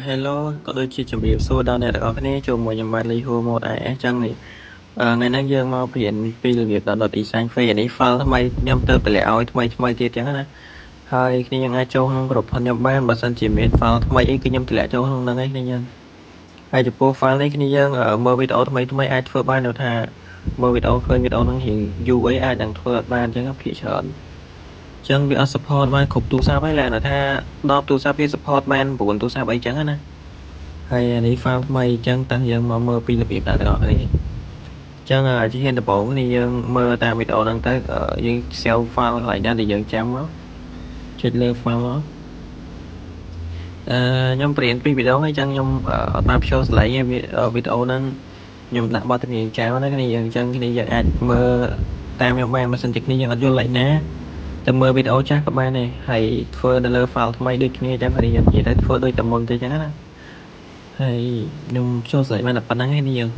Hello ក៏ដូចជាជំរាបសួរដល់អ្នកទាំងអស់គ្នាចូលមកខ្ញុំបាទលីហូម៉ូតអញ្ចឹងនេះថ្ងៃនេះយើងមករៀនពីរបៀបដល់ design face នេះ file ថ្មីខ្ញុំទៅតម្លាក់ឲ្យថ្មីទៀតអញ្ចឹងណាហើយគ្នាយើងអាចចូលក្នុងប្រព័ន្ធខ្ញុំបានបើសិនជាមាន file ថ្មីអីគឺខ្ញុំតម្លាក់ចូលក្នុងហ្នឹងឯងគ្នាយើងហើយចំពោះ file នេះគ្នាយើងមើលវីដេអូថ្មីអាចធ្វើបាននៅថាមើលវីដេអូឃើញវីដេអូហ្នឹងរៀងយូរអីអាចនឹងធ្វើអត់បានអញ្ចឹងភាគច្រើនចឹងវាអត់ support បានគ្រប់ទូរស័ព្ទហើយលក្ខណៈថា10ទូរស័ព្ទវា support បាន9ទូរស័ព្ទអីចឹងណាហើយនេះ file ថ្មីអញ្ចឹងតើយើងមកមើលពីរបៀបដាក់ទាំងអស់គ្នាអញ្ចឹងជាហ៊ានដំបូងនេះយើងមើលតាមវីដេអូហ្នឹងទៅយើង save file កន្លែងណាដែលយើងចាំមកចុចលើ file មកខ្ញុំព្រានពីវីដេអូហ្នឹងអញ្ចឹងខ្ញុំអត់បានភ្ជាប់សលេងវីដេអូហ្នឹងខ្ញុំដាក់បទចម្រៀងចោលណាគ្នាយើងអញ្ចឹងគ្នាយើងអាចមើលតាមខ្ញុំបានបើសិនជាគ្នាយើងអត់យល់លេខណាតែមើលវីដេអូចាស់ក៏បានដែរហើយធ្វើនៅលើ file ថ្មីដូចគ្នាអញ្ចឹងគ្នាយើងនិយាយទៅធ្វើដូចតែមុនទៅអញ្ចឹងណាហើយខ្ញុំចូលស្លេចបានតែប៉ុណ្្នឹងឯងនេះយើង